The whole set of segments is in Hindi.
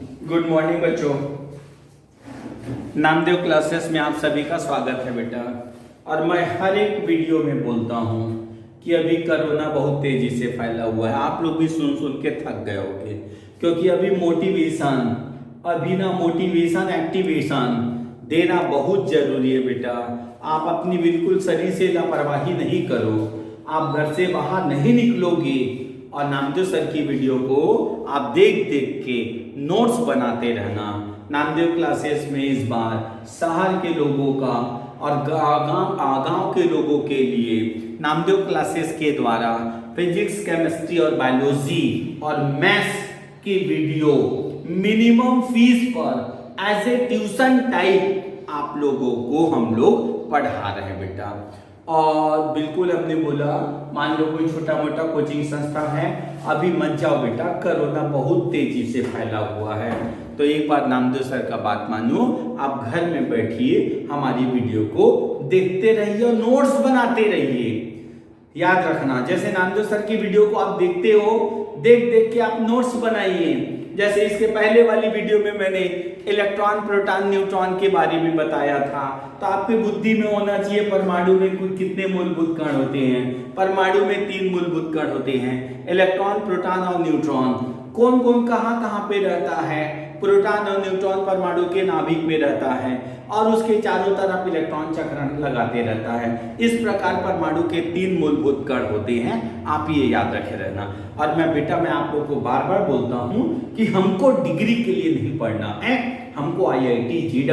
गुड मॉर्निंग बच्चों। नामदेव क्लासेस में आप सभी का स्वागत है बेटा। और मैं हर एक वीडियो में बोलता हूँ कि अभी कोरोना बहुत तेजी से फैला हुआ है। आप लोग भी सुन सुन के थक गए होंगे, क्योंकि अभी मोटिवेशन एक्टिवेशन देना बहुत जरूरी है बेटा। आप अपनी बिल्कुल शरीर से लापरवाही नहीं करो। आप घर से बाहर नहीं निकलोगे और नामदेव सर की वीडियो को आप देख देख के नोट्स बनाते रहना। नामदेव क्लासेस में इस बार शहर के लोगों का और गांव के लोगों के लिए नामदेव क्लासेस के द्वारा फिजिक्स, केमिस्ट्री और बायोलॉजी और मैथ्स की वीडियो मिनिमम फीस पर एज ए ट्यूशन टाइप आप लोगों को हम लोग पढ़ा रहे हैं बेटा। और बिल्कुल हमने बोला, मान लो कोई छोटा मोटा कोचिंग संस्था है, अभी मत जाओ बेटा, कोरोना बहुत तेजी से फैला हुआ है। तो एक बार नामदेव सर का बात मानो, आप घर में बैठिए, हमारी वीडियो को देखते रहिए और नोट्स बनाते रहिए। याद रखना, जैसे नामदेव सर की वीडियो को आप देखते हो, देख देख के आप नोट्स बनाइए। जैसे इसके पहले वाली वीडियो में मैंने इलेक्ट्रॉन, प्रोटॉन, न्यूट्रॉन के बारे में बताया था, तो आपकी बुद्धि में होना चाहिए परमाणु में कुल कितने मूलभूत कण होते हैं। परमाणु में 3 मूलभूत कण होते हैं, इलेक्ट्रॉन, प्रोटॉन और न्यूट्रॉन। कौन कौन कहाँ कहाँ पे रहता है? प्रोटॉन और न्यूट्रॉन परमाणु के नाभिक में रहता है और उसके चारों तरफ इलेक्ट्रॉन चक्रण लगाते रहता है। इस प्रकार परमाणु के 3 मूलभूत कण होते हैं, आप ये याद रखे रहना। और मैं आप लोगों को बार बार बोलता हूँ कि हमको डिग्री के लिए नहीं पढ़ना है, हमको IIT, JEE,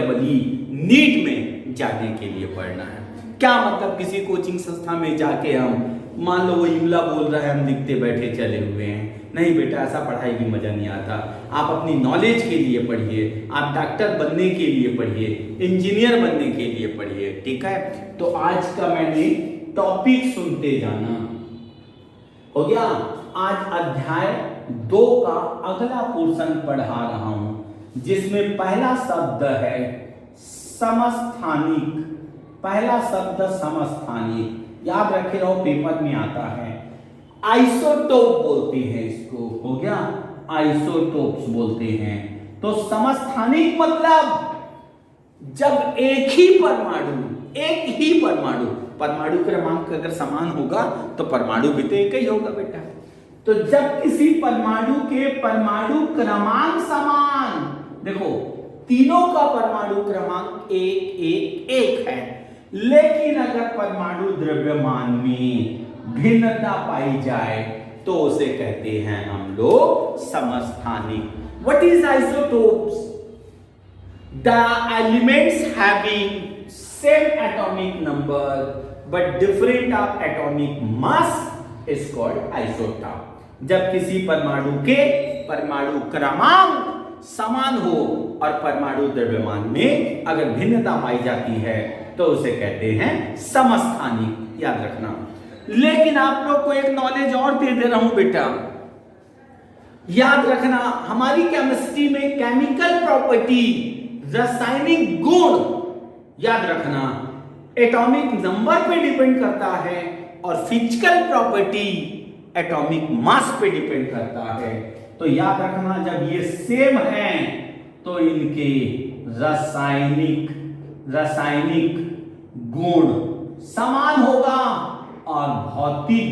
नीट में जाने के लिए पढ़ना है। क्या मतलब किसी कोचिंग संस्था में जाके हम, मान लो वो इमला बोल रहा है, हम लिखते बैठे चले हुए हैं? नहीं बेटा, ऐसा पढ़ाई भी मजा नहीं आता। आप अपनी नॉलेज के लिए पढ़िए, आप डॉक्टर बनने के लिए पढ़िए, इंजीनियर बनने के लिए पढ़िए, ठीक है। तो आज का मैंने टॉपिक सुनते जाना हो गया। आज अध्याय 2 का अगला पोर्शन पढ़ा रहा हूं, जिसमें पहला शब्द है समस्थानिक। पहला शब्द समस्थानिक, याद रखे रहो, पेपर में आता है। आइसोटोप बोलते हैं इसको, हो गया, आइसोटोप्स बोलते हैं। तो समस्थानिक मतलब जब एक ही परमाणु क्रमांक अगर समान होगा तो परमाणु भी तो एक ही होगा बेटा। तो जब किसी परमाणु के परमाणु क्रमांक समान, देखो तीनों का परमाणु क्रमांक 111 है, लेकिन अगर परमाणु द्रव्यमान में भिन्नता पाई जाए तो उसे कहते हैं हम लोग समस्थानिक। What is isotopes? The elements having same atomic number but different of atomic mass is called isotope. जब किसी परमाणु के परमाणु क्रमांक समान हो और परमाणु द्रव्यमान में अगर भिन्नता पाई जाती है तो उसे कहते हैं समस्थानिक, याद रखना। लेकिन आप लोग को एक नॉलेज और दे रहा हूं बेटा, याद रखना, हमारी केमिस्ट्री में केमिकल प्रॉपर्टी, रासायनिक गुण, याद रखना, एटॉमिक नंबर पे डिपेंड करता है और फिजिकल प्रॉपर्टी एटॉमिक मास पे डिपेंड करता है। तो याद रखना, जब ये सेम है तो इनके रासायनिक गुण समान होगा और भौतिक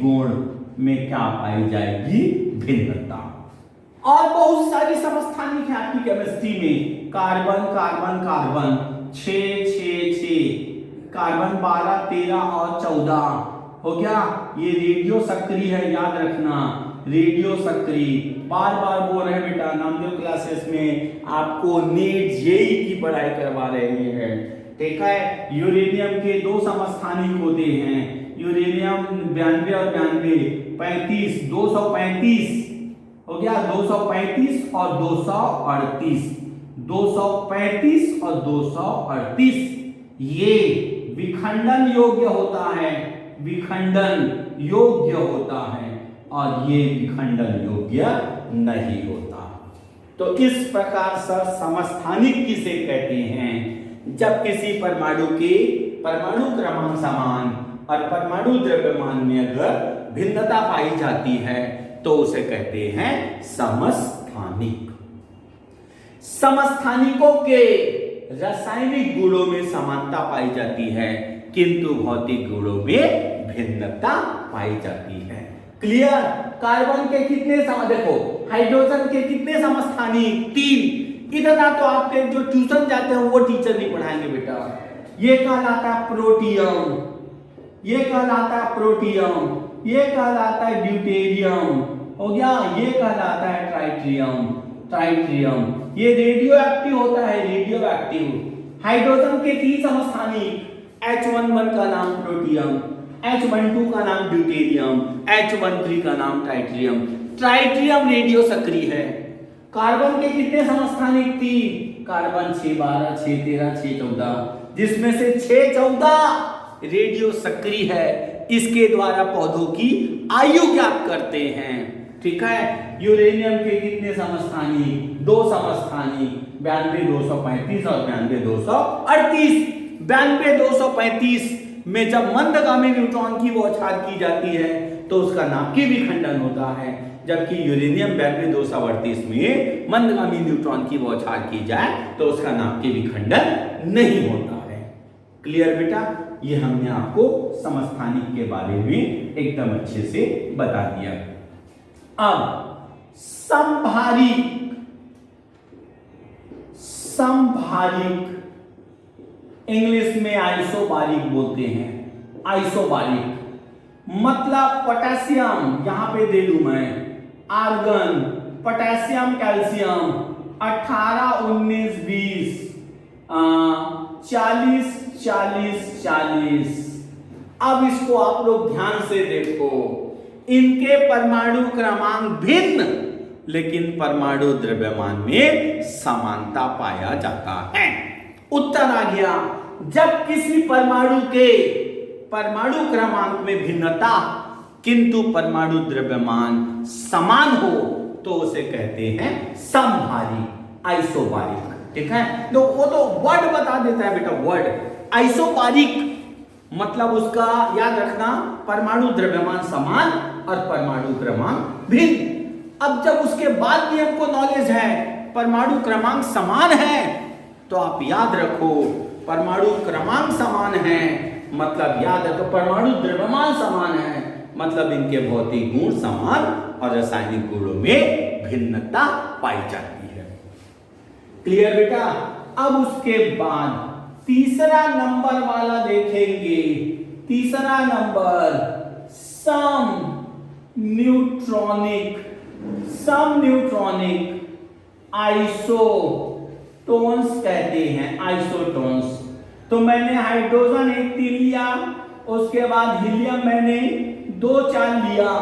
गुण में क्या पाई जाएगी? भिन्नता। और बहुत सारी समस्थानिक है आपकी केमिस्ट्री में, कार्बन 6, कार्बन 12, 13 और 14, हो गया। ये रेडियो सक्रिय है, याद रखना, रेडियो सक्रिय। बार बार बोल रहे हैं बेटा, नामदेव क्लासेस में आपको नीट जेईई की पढ़ाई करवा रहे हैं, ठीक है। यूरेनियम के 2 समस्थानिक होते हैं, यूरेनियम 92 और 35, 235, हो गया, 235 और 238, 235 और 238। ये विखंडन योग्य होता है, और ये विखंडन योग्य नहीं होता। तो इस प्रकार से समस्थानिक किसे कहते हैं? जब किसी परमाणु के परमाणु क्रमांक समान और परमाणु द्रव्यमान में अगर भिन्नता पाई जाती है तो उसे कहते हैं समस्थानिक। समस्थानिकों के रासायनिक गुणों में समानता पाई जाती है, किंतु भौतिक गुणों में भिन्नता पाई जाती है। क्लियर? कार्बन के कितने देखो, हाइड्रोजन के कितने समस्थानिक? 3। इतना तो आपके जो ट्यूशन जाते हैं वो टीचर नहीं पढ़ाएंगे बेटा। ये कहलाता है प्रोटियम, ये कहलाता है प्रोटियम, ये कहलाता है ड्यूटेरियम, हो गया, ये कहलाता है ट्राइट्रियम। ट्राइट्रियम ये रेडियो एक्टिव होता है, रेडियो एक्टिव। हाइड्रोजन के 3 समस्थानिक, H11 का नाम प्रोटियम, H12 का नाम ड्यूटेरियम, H13 का नाम ट्राइट्रियम। ट्राइट्रियम रेडियो सक्रिय है। कार्बन के कितने समस्थानिक? 3। कार्बन 6, 12, 6, 13, 6, 14, जिसमें से 6, 14 रेडियो सक्रिय है। इसके द्वारा पौधों की आयु ज्ञात करते हैं। ठीक है। यूरेनियम के कितने समस्थानिक? 2 समस्थानिक, 92,235 और 92,238। 92,235 में जब मंदगामी न्यूट्रॉन की बौछार की जाती है तो उसका नाभिकीय विखंडन होता है, जबकि यूरेनियम 92,238 में मंदगामी न्यूट्रॉन की बौछार की जाए तो उसका नाभिकीय विखंडन नहीं होता है। क्लियर बेटा? ये हमने आपको समस्थानिक के बारे में एकदम अच्छे से बता दिया। अब समभारिक, समभारिक इंग्लिश में आइसोबारिक बोलते हैं। आइसोबारिक मतलब पोटेशियम, यहां पे दे दूं मैं, आर्गन, पोटेशियम, कैल्शियम 18, 19, 20, 40, 40, 40। अब इसको आप लोग ध्यान से देखो, इनके परमाणु क्रमांक भिन्न, लेकिन परमाणु द्रव्यमान में समानता पाया जाता है। उत्तर आ गया। जब किसी परमाणु के परमाणु क्रमांक में भिन्नता किंतु परमाणु द्रव्यमान समान हो तो उसे कहते हैं समभारिक, आइसोबारिक। ठीक है, तो वो तो वर्ड बता देता है बेटा, वर्ड। आइसोबारिक मतलब उसका याद रखना, परमाणु द्रव्यमान समान और परमाणु क्रमांक भिन्न। अब जब उसके बाद भी हमको नॉलेज है परमाणु क्रमांक समान है, तो आप याद रखो परमाणु क्रमांक समान है मतलब याद रखो परमाणु द्रव्यमान समान है मतलब इनके भौतिक गुण समान और रासायनिक गुणों में भिन्नता पाई जाती है। क्लियर बेटा? अब उसके बाद तीसरा नंबर वाला देखेंगे। तीसरा नंबर सम न्यूट्रॉनिक, सम न्यूट्रॉनिक आइसोटोन्स कहते हैं, आइसोटोन्स। तो मैंने हाइड्रोजन 1, 3 लिया, उसके बाद हीलियम मैंने 2, 4 लिया,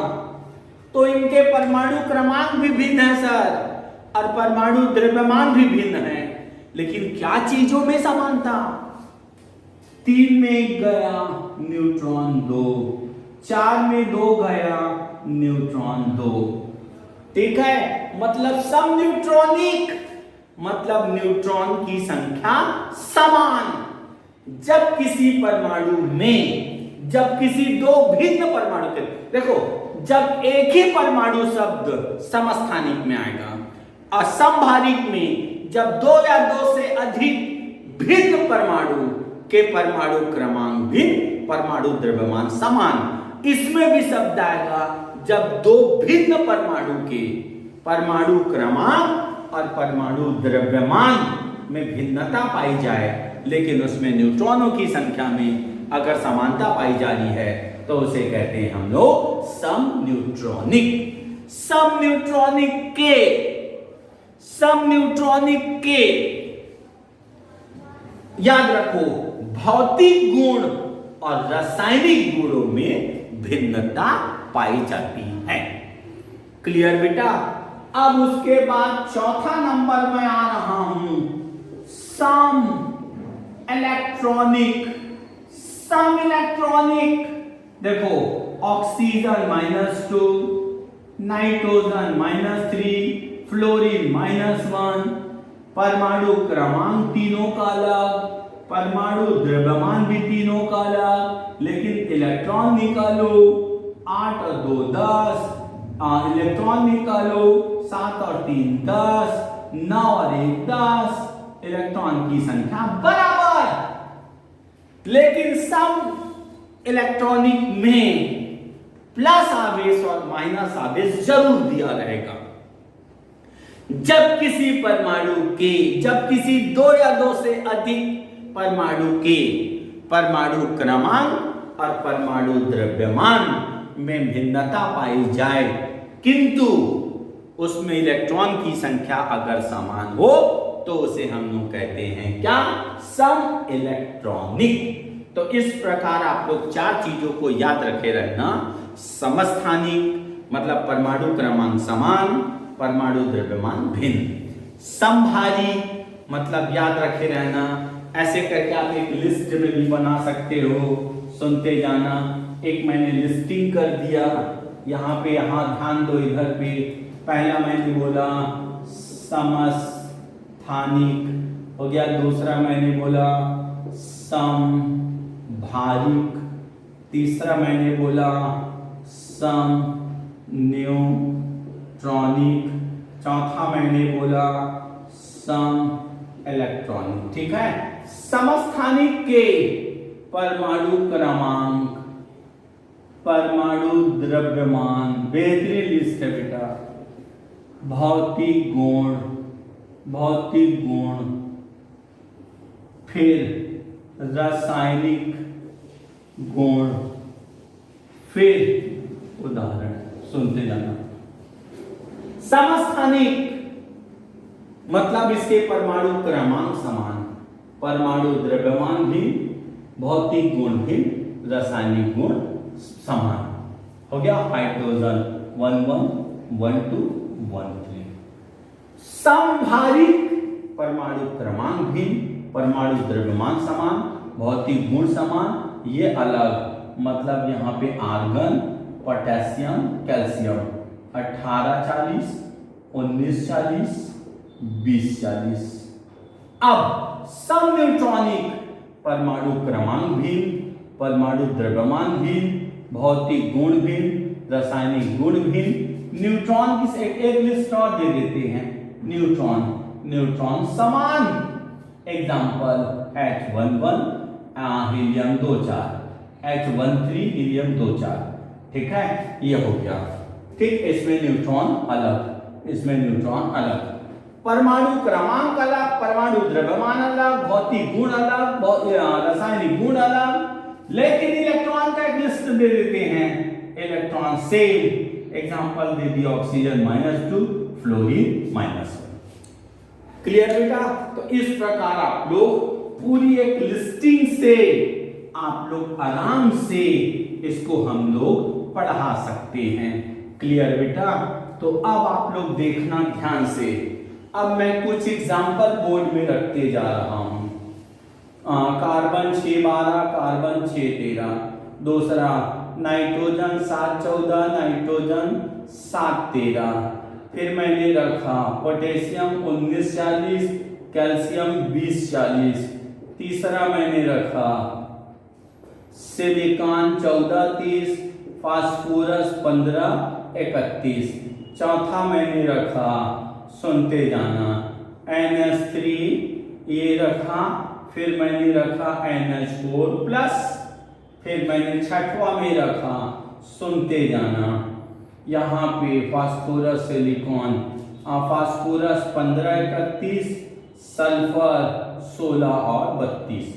तो इनके परमाणु क्रमांक भी भिन्न है सर और परमाणु द्रव्यमान भी भिन्न है, लेकिन क्या चीजों में समानता? 3 में 1 गया न्यूट्रॉन 2, 4 में 2 गया न्यूट्रॉन 2। ठीक है, मतलब सम न्यूट्रॉनिक मतलब न्यूट्रॉन की संख्या समान। जब किसी परमाणु में, जब किसी 2 भिन्न परमाणु के, देखो जब एक ही परमाणु शब्द समस्थानिक में आएगा और समभारिक में जब 2 या 2 से अधिक भिन्न परमाणु के परमाणु क्रमांक भिन्न, परमाणु द्रव्यमान समान, इसमें भी शब्द आएगा जब 2 भिन्न परमाणु के परमाणु क्रमांक और परमाणु द्रव्यमान में भिन्नता पाई जाए, लेकिन उसमें न्यूट्रॉनों की संख्या में अगर समानता पाई जा रही है तो उसे कहते हैं हम लोग सम न्यूट्रॉनिक। सम न्यूट्रॉनिक के, सम न्यूट्रॉनिक के याद रखो भौतिक गुण और रासायनिक गुणों में भिन्नता पाई जाती है। क्लियर बेटा? अब उसके बाद चौथा नंबर में आ रहा हूं, सम इलेक्ट्रॉनिक। सम इलेक्ट्रॉनिक देखो ऑक्सीजन -2, नाइट्रोजन -3, फ्लोरीन -1, परमाणु क्रमांक तीनों का अलग, परमाणु द्रव्यमान भी तीनों का अलग, लेकिन इलेक्ट्रॉन निकालो 8 और 2 10, इलेक्ट्रॉन निकालो, 7 और 3 10, 9 और 1 10, इलेक्ट्रॉन की संख्या बराबर। लेकिन सम इलेक्ट्रॉनिक में प्लस आवेश और माइनस आवेश जरूर दिया रहेगा। जब किसी परमाणु के, जब किसी 2 या 2 से अधिक परमाणु के परमाणु क्रमांक और परमाणु द्रव्यमान में भिन्नता पाई जाए, किंतु उसमें इलेक्ट्रॉन की संख्या अगर समान हो, तो उसे हम लोग कहते हैं क्या? सम इलेक्ट्रॉनिक। तो इस प्रकार आप लोग 4 चीजों को याद रखे रहना। समस्थानिक मतलब परमाणु क्रमांक समान, परमाणु द्रव्यमान भिन्न। समभारिक मतलब याद रखे रहना, ऐसे करके आप एक लिस्ट में भी बना सकते हो, सुनते जाना। एक मैंने लिस्टिंग कर दिया, यहाँ पे, यहाँ ध्यान दो इधर पे। पहला मैंने बोला समस्थानिक हो गया, दूसरा मैंने बोला समभारिक, तीसरा मैंने बोला समन्यूट्रॉनिक, चौथा मैंने बोला सम इलेक्ट्रॉनिक। ठीक है। समस्थानिक के परमाणु क्रमांक, परमाणु द्रव्यमान, बेहतरीन लिस्ट है बेटा। भौतिक गुण, भौतिक गुण, फिर रासायनिक गुण, फिर उदाहरण, सुनते जाना। समस्थानिक मतलब इसके परमाणु क्रमांक समान, परमाणु द्रव्यमान भी, भौतिक गुण भी, रासायनिक गुण समान। हो गया हाइड्रोजन 11 12 13। समभारिक परमाणु क्रमांक भी, परमाणु द्रव्यमान समान, भौतिक गुण समान, ये अलग। मतलब यहाँ पे आर्गन, पोटेशियम, कैल्शियम 1840, 1940, 2040। अब समन्यूट्रॉनिक परमाणु क्रमांक भी, परमाणु द्रव्यमान भी, भौतिक गुण भी, रासायनिक गुण भी। न्यूट्रॉन की एक लिस्ट और दे देते हैं। न्यूट्रॉन, न्यूट्रॉन समान, example H11 helium 24, H13 helium 24। ठीक है, ये हो गया। ठीक, इसमें न्यूट्रॉन अलग, इसमें न्यूट्रॉन अलग, परमाणु क्रमांक अलग, परमाणु द्रव्यमान अलग, भौतिक गुण अलग, रासायनिक गुण अलग। लेकिन इलेक्ट्रॉन का एक लिस्ट दे देते हैं, इलेक्ट्रॉन सेम। एग्जाम्पल दे दिया ऑक्सीजन -2, फ्लोरीन -1। क्लियर बेटा? तो इस प्रकार आप लोग पूरी एक लिस्टिंग से आप लोग आराम से इसको हम लोग पढ़ा सकते हैं। क्लियर बेटा? तो अब आप लोग देखना ध्यान से। अब मैं कुछ एग्जाम्पल बोर्ड में रखते जा रहा हूं। कार्बन 612, कार्बन 613, दूसरा नाइट्रोजन 714, नाइट्रोजन 713। फिर मैंने रखा पोटेशियम 1940, कैल्शियम 2040। तीसरा मैंने रखा सिलिकॉन 1430, फास्फोरस 1531। चौथा मैंने रखा, सुनते जाना, NH3 ये रखा। फिर मैंने रखा NH4+। फिर मैंने छठवा में रखा, सुनते जाना, यहाँ पे फास्फोरस सिलिकॉन, फास्फोरस 1531, सल्फर 16 और 32।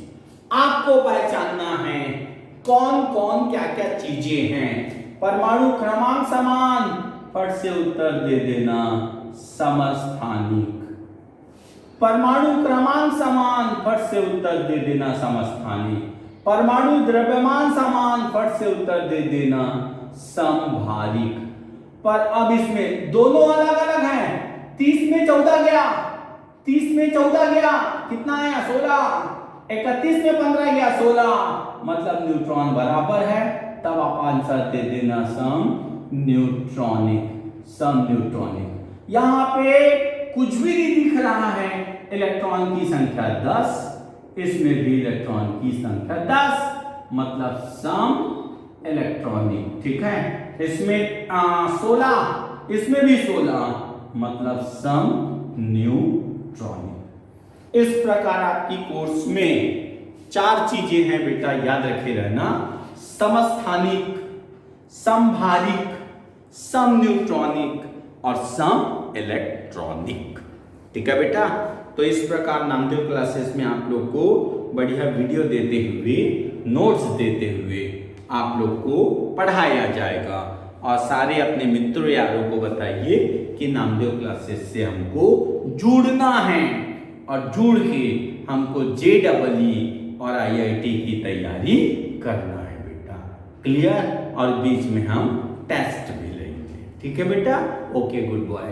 आपको पहचानना है कौन कौन क्या क्या चीजें हैं। परमाणु क्रमांक समान, फट से उत्तर दे देना समस्थानिक। परमाणु क्रमांक समान, फट से उत्तर दे देना समस्थानिक। परमाणु द्रव्यमान समान, फट से उत्तर दे देना समभारिक। पर अब इसमें दोनों अलग अलग हैं। 30 में 14 गया, 30 में 14 गया, कितना आया 16। 31 में 15 गया 16, मतलब न्यूट्रॉन बराबर है। तब आप आंसर दे देना सम न्यूट्रॉनिक, सम न्यूट्रॉनिक। यहां पे कुछ भी नहीं दिख रहा है, इलेक्ट्रॉन की संख्या 10, इसमें भी इलेक्ट्रॉन की संख्या 10, मतलब सम इलेक्ट्रॉनिक। ठीक है, इसमें 16, इसमें भी 16, मतलब सम न्यूट्रॉनिक। इस प्रकार आपकी कोर्स में 4 चीजें हैं बेटा, याद रखे रहना। समस्थानिक, समभारिक, सम न्यूट्रॉनिक और सम इलेक्ट्रॉनिक। ठीक है बेटा। तो इस प्रकार नामदेव क्लासेस में आप लोग को बढ़िया वीडियो देते हुए, नोट्स देते हुए आप लोग को पढ़ाया जाएगा। और सारे अपने मित्रों यारों को बताइए कि नामदेव क्लासेस से हमको जुड़ना है और जुड़ के हमको JEE और IIT की तैयारी करना है बेटा। क्लियर? और बीच में हम टेस्ट भी लेंगे। ठीक है बेटा। Okay, good boy.